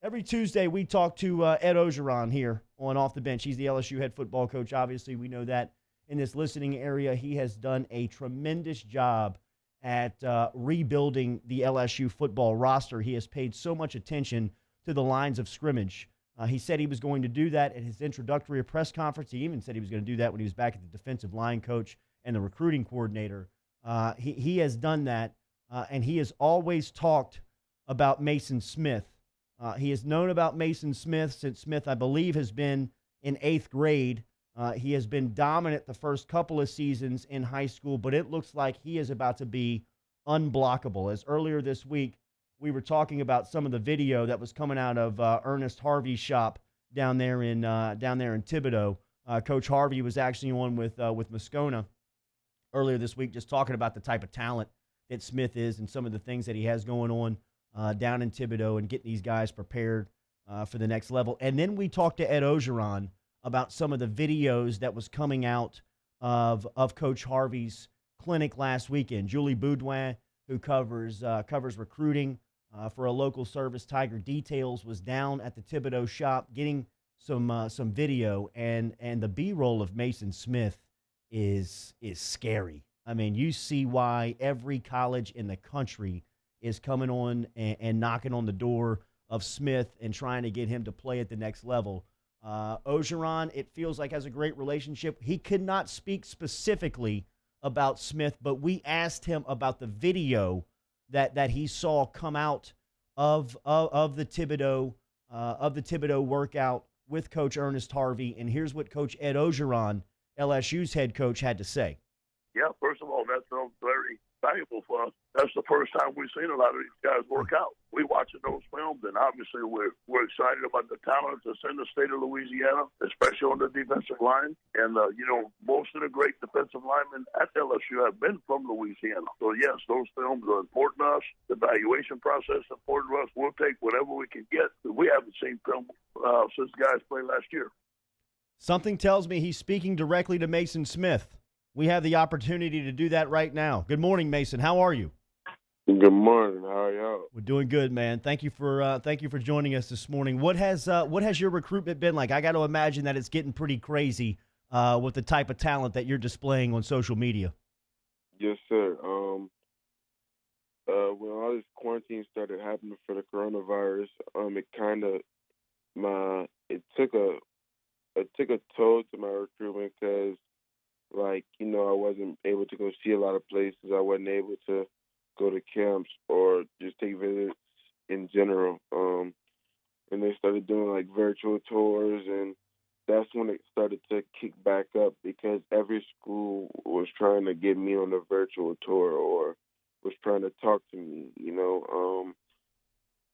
Every Tuesday, we talk to Ed Ogeron here on Off the Bench. He's the LSU head football coach. Obviously, we know that in this listening area, he has done a tremendous job at rebuilding the LSU football roster. He has paid so much attention to the lines of scrimmage. He said he was going to do that at his introductory press conference. He even said he was going to do that when he was back at the defensive line coach and the recruiting coordinator. He has done that, and he has always talked about Maason Smith. He has known about Maason Smith since Smith, I believe, has been in 8th grade. He has been dominant the first couple of seasons in high school, but it looks like he is about to be unblockable. As earlier this week, we were talking about some of the video that was coming out of Ernest Harvey's shop down there in Thibodeau. Coach Harvey was actually on with Moscona earlier this week, just talking about the type of talent that Smith is and some of the things that he has going on down in Thibodeau and getting these guys prepared for the next level. And then we talked to Ed Ogeron about some of the videos that was coming out of Coach Harvey's clinic last weekend. Julie Boudouin, who covers recruiting for a local service, Tiger Details, was down at the Thibodeau shop getting some video, and the B-roll of Maason Smith is scary. I mean, you see why every college in the country is coming on and knocking on the door of Smith and trying to get him to play at the next level. Ogeron, it feels like, has a great relationship. He could not speak specifically about Smith, but we asked him about the video that he saw come out of the Thibodeau workout with Coach Ernest Harvey, and here's what Coach Ed Ogeron, LSU's head coach, had to say. Yeah, first of all, that's very valuable for us. That's the first time we've seen a lot of these guys work out. We're watching those films, and obviously we're excited about the talent that's in the state of Louisiana, especially on the defensive line. And, most of the great defensive linemen at LSU have been from Louisiana. So, yes, those films are important to us. The evaluation process is important to us. We'll take whatever we can get. We haven't seen film since guys played last year. Something tells me he's speaking directly to Maason Smith. We have the opportunity to do that right now. Good morning, Maason. How are you? Good morning. How are y'all? We're doing good, man. Thank you for joining us this morning. What has your recruitment been like? I got to imagine that it's getting pretty crazy with the type of talent that you're displaying on social media. Yes, sir. When all this quarantine started happening for the coronavirus, it took a toll to my recruitment because, I wasn't able to go see a lot of places. I wasn't able to go to camps or just take visits in general. And they started doing virtual tours, and that's when it started to kick back up because every school was trying to get me on a virtual tour or was trying to talk to me,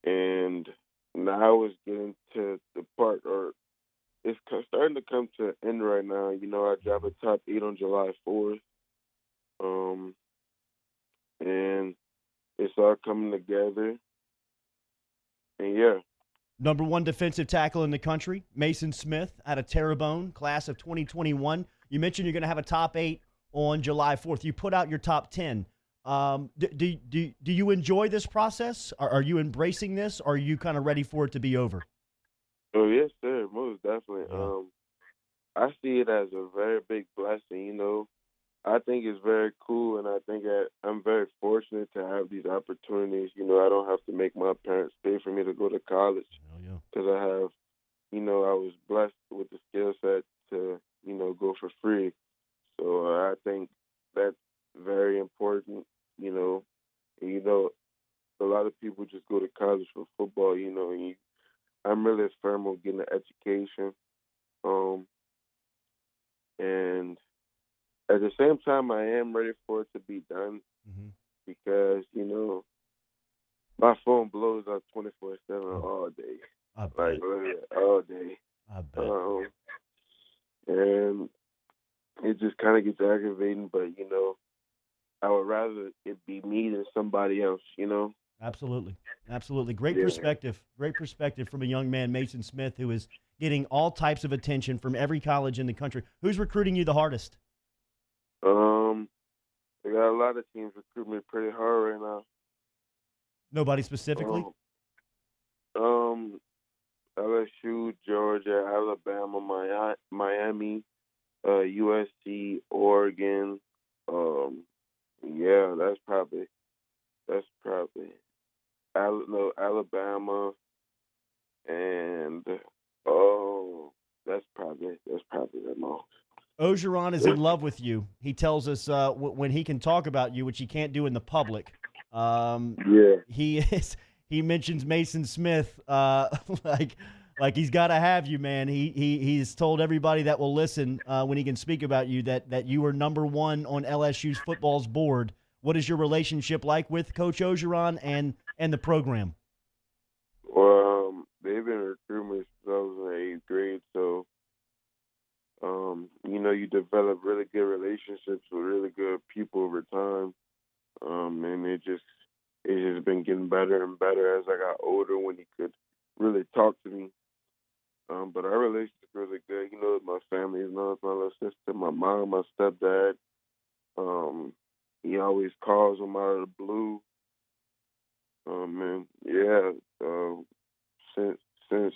and now I was getting to the part, or it's starting to come to an end right now. I dropped a top 8 on July 4th, and it's all coming together. And, yeah. Number 1 defensive tackle in the country, Maason Smith, out of Terrebonne, class of 2021. You mentioned you're going to have a top 8 on July 4th. You put out your top 10. Do you enjoy this process? Are you embracing this? Or are you kind of ready for it to be over? Oh, yes, sir, most definitely. Yeah. I see it as a very big blessing, I think it's very cool, and I think I'm very fortunate to have these opportunities. I don't have to make my parents pay for me to go to college because I have, I was blessed with the skill set to, go for free. So I think that's very important, and, a lot of people just go to college for football, and I'm really firm on getting an education. And at the same time, I am ready for it to be done because, my phone blows up 24/7 all day. I bet. All day. I bet. And it just kind of gets aggravating, but, I would rather it be me than somebody else, Absolutely. Absolutely. Great Yeah. perspective. Great perspective from a young man, Maason Smith, who is getting all types of attention from every college in the country. Who's recruiting you the hardest? I got a lot of teams recruiting me pretty hard right now. Nobody specifically? LSU, Georgia, Alabama, Miami, USC, Oregon. Um, yeah, that's probably no, Alabama, and oh, that's probably the most. Ogeron is in love with you. He tells us when he can talk about you, which he can't do in the public. Yeah. He is. He mentions Maason Smith like he's got to have you, man. He's told everybody that will listen when he can speak about you that you are number one on LSU's football's board. What is your relationship like with Coach Ogeron and the program? Well, they've been recruiting me since I was in the eighth grade, so you develop really good relationships with really good people over time. And it's just been getting better and better as I got older when he could really talk to me. But our relationship is really good. My family is known as my little sister, my mom, my stepdad. Um, he always calls them out of the blue. And yeah, since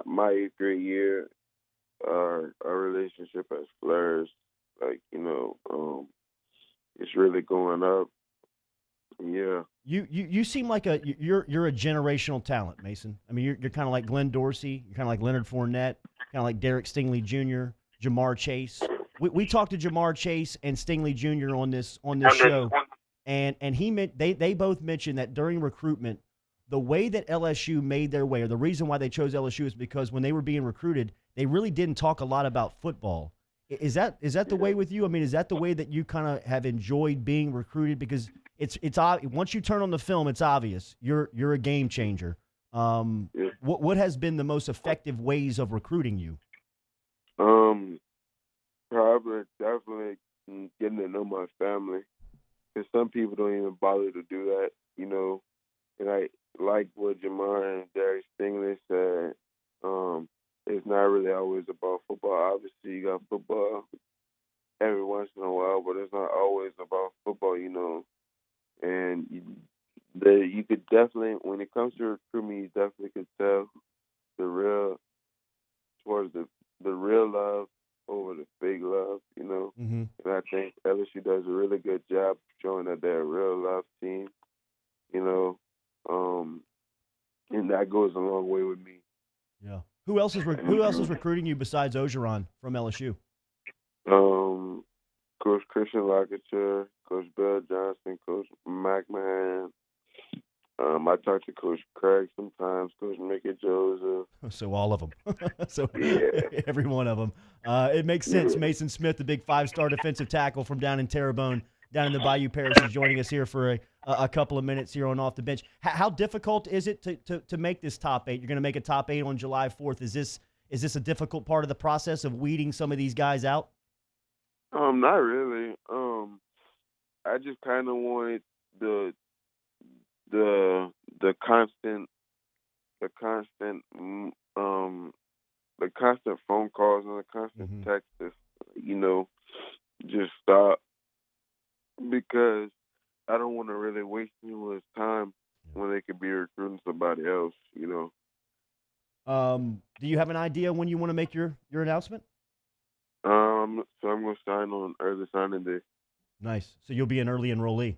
my eighth grade year, our relationship has flourished. Like it's really going up. Yeah. You seem like you're a generational talent, Mason. I mean, you're kind of like Glenn Dorsey. You're kind of like Leonard Fournette. Kind of like Derek Stingley Jr., Jamar Chase. We talked to Jamar Chase and Stingley Jr. on this show, and they both mentioned that during recruitment, the way that LSU made their way, or the reason why they chose LSU is because when they were being recruited, they really didn't talk a lot about football. Is that the way with you? I mean, is that the way that you kind of have enjoyed being recruited? Because once you turn on the film, it's obvious you're a game changer. Yeah. What has been the most effective ways of recruiting you? Um, Probably definitely getting to know my family. Because some people don't even bother to do that. And I like what Jamar and Derek Stingley said. It's not really always about football. Obviously, you got football every once in a while, but it's not always about football. And you could definitely, when it comes to recruitment, you definitely could tell the real, towards the real love over the fake love. Mm-hmm. And I think LSU does a really good job showing that they're a real love team, you know. Um, and that goes a long way with me. Yeah. Who else is recruiting you besides Ogeron from LSU? Um, Coach Christian Lockature, Coach Bill Johnson, Coach McMahon. I talk to Coach Craig sometimes, Coach Mickey Joseph. So all of them. So Yeah. every one of them. It makes sense. Maason Smith, the big five-star defensive tackle from down in Terrebonne, down in the Bayou Parish, is joining us here for a couple of minutes here on Off the Bench. How difficult is it to make this top eight? You're going to make a top eight on July 4th. Is this a difficult part of the process of weeding some of these guys out? Not really. I just kind of wanted the the the constant the constant the constant phone calls and the constant Mm-hmm. texts you know just stop, because I don't want to really waste anyone's time when they could be recruiting somebody else. Do you have an idea when you want to make your announcement? So I'm gonna sign on early signing day. Nice. So you'll be an early enrollee.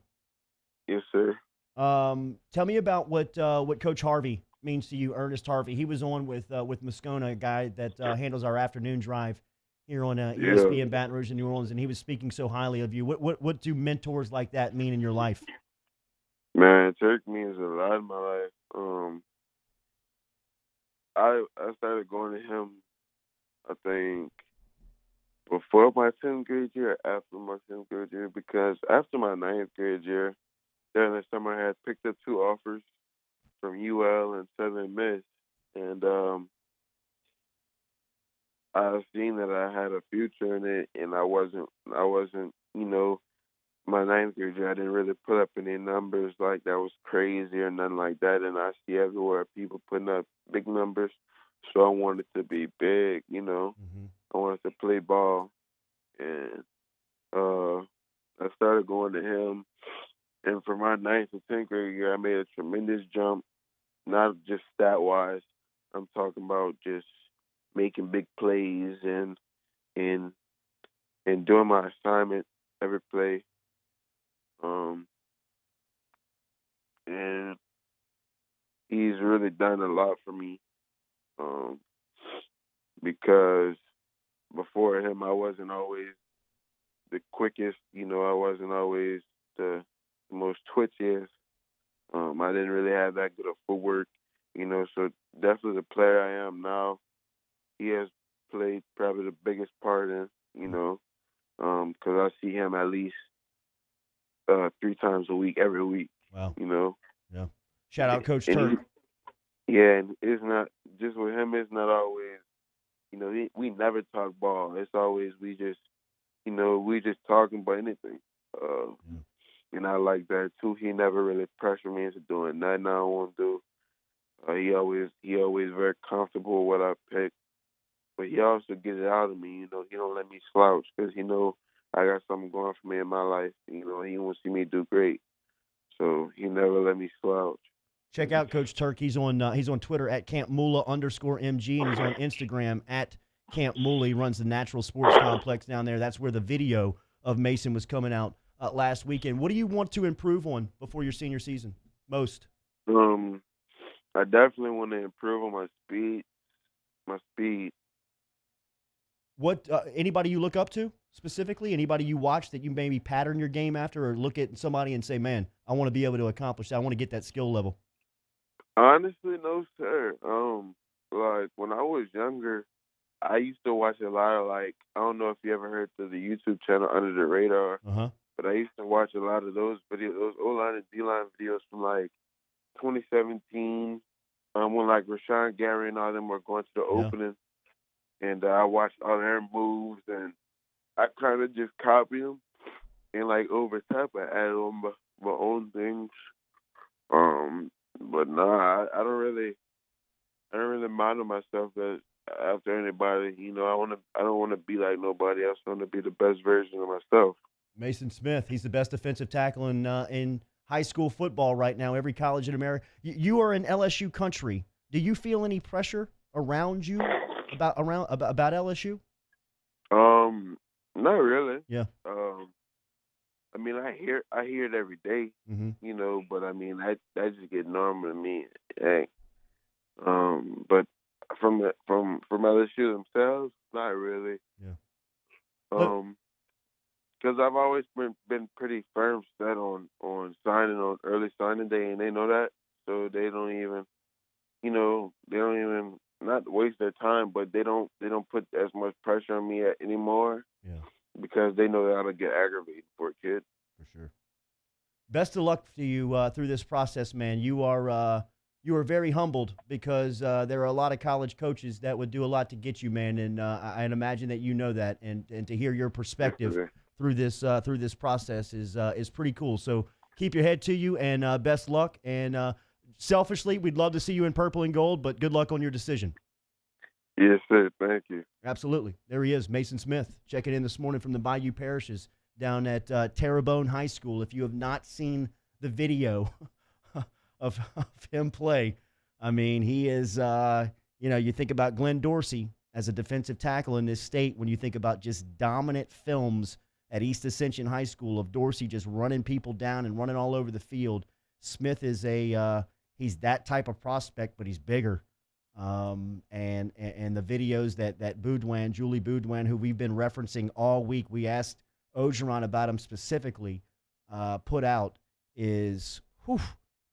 Yes, sir. Tell me about what Coach Harvey means to you, Ernest Harvey. He was on with Moscona, a guy that handles our afternoon drive here on Yeah, ESPN Baton Rouge in New Orleans, and he was speaking so highly of you. What do mentors like that mean in your life? man, Turk means a lot in my life. I started going to him, I think, before my 10th grade year, after my 10th grade year, because after my ninth grade year, during the summer, I had picked up two offers from UL and Southern Miss, and I seen that I had a future in it, and I wasn't, my ninth grade year, I didn't really put up any numbers like that was crazy or nothing like that, and I see everywhere people putting up big numbers, so I wanted to be big. Mm-hmm. I wanted to play ball, and uh, I started going to him, and for my ninth and 10th grade year, I made a tremendous jump, not just stat-wise, I'm talking about just making big plays and and doing my assignment every play. And he's really done a lot for me. Um, because before him, I wasn't always the quickest. I wasn't always the most twitchiest. I didn't really have that good of footwork. So definitely the player I am now, he has played probably the biggest part in. Because I see him at least 3 times a week, every week. Wow. You know. Yeah. Shout out Coach And Turk. and it's not just with him. It's not always. We never talk ball. It's always we just talking about anything. And I like that too. He never really pressured me into doing nothing I don't want to do. He always very comfortable with what I pick, but he also gets it out of me. He don't let me slouch because I got something going for me in my life. He wants to see me do great, so he never let me slouch. Check out Coach Turk. He's on Twitter at @CampMula_MG, and he's on Instagram at Camp Mula. He runs the Natural Sports Complex down there. That's where the video of Maason was coming out last weekend. What do you want to improve on before your senior season most? I definitely want to improve on my speed. What anybody you look up to specifically? Anybody you watch that you maybe pattern your game after, or look at somebody and say, "Man, I want to be able to accomplish that. I want to get that skill level." Honestly, no, sir. Like when I was younger, I used to watch a lot of I don't know if you ever heard of the YouTube channel Under the Radar, but I used to watch a lot of those videos, those O-line and D-line videos from 2017, when Rashawn Gary and all them were going to the opening, and I watched all their moves, and I kind of just copied them, and over time I added on my own things. But nah, I don't really model myself as after anybody. I don't want to be like nobody else. I want to be the best version of myself. Maason Smith, he's the best defensive tackle in high school football right now. Every college in America. You are in LSU country. Do you feel any pressure around you about LSU? Not really. Yeah. I mean, I hear it every day, but I mean, that just get normal to me. Hey. But from LSU themselves, not really. Yeah. Because I've always been pretty firm set on signing on early signing day, and they know that, so they don't even not waste their time, but they don't put as much pressure on me anymore. Yeah. Because they know that I'm gonna get aggravated for a kid. For sure. Best of luck to you through this process, man. You are very humbled because there are a lot of college coaches that would do a lot to get you, man. And I imagine that you know that, and to hear your perspective through this process is pretty cool. So keep your head to you, and best luck. And selfishly, we'd love to see you in purple and gold, but good luck on your decision. Yes, sir. Thank you. Absolutely. There he is, Maason Smith, checking in this morning from the Bayou Parishes down at Terrebonne High School. If you have not seen the video of him play, I mean, he is, you think about Glenn Dorsey as a defensive tackle in this state when you think about just dominant films at East Ascension High School of Dorsey just running people down and running all over the field. Smith is he's that type of prospect, but he's bigger. And the videos that Julie Boudouin, who we've been referencing all week, we asked Ogeron about him specifically, put out is,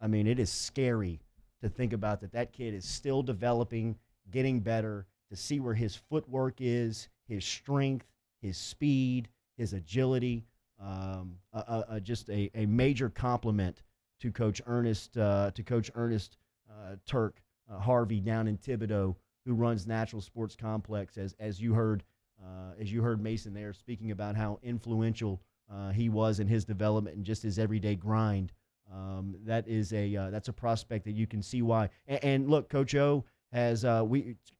I mean, it is scary to think about that kid is still developing, getting better, to see where his footwork is, his strength, his speed, his agility. Just a major compliment to Coach Ernest Turk Harvey down in Thibodaux, who runs Natural Sports Complex. As you heard Maason there speaking about how influential he was in his development and just his everyday grind. That's a prospect that you can see why. And look, Coach O has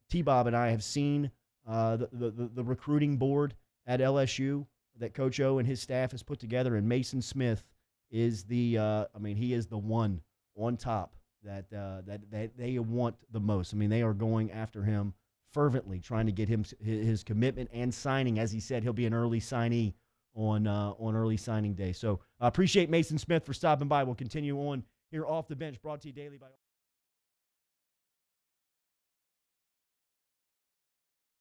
T-Bob and I have seen the recruiting board at LSU that Coach O and his staff has put together, and Maason Smith is he is the one on top that they want the most. I mean, they are going after him fervently, trying to get him his commitment and signing. As he said, he'll be an early signee on early signing day. So I appreciate Maason Smith for stopping by. We'll continue on here off the bench, brought to you daily by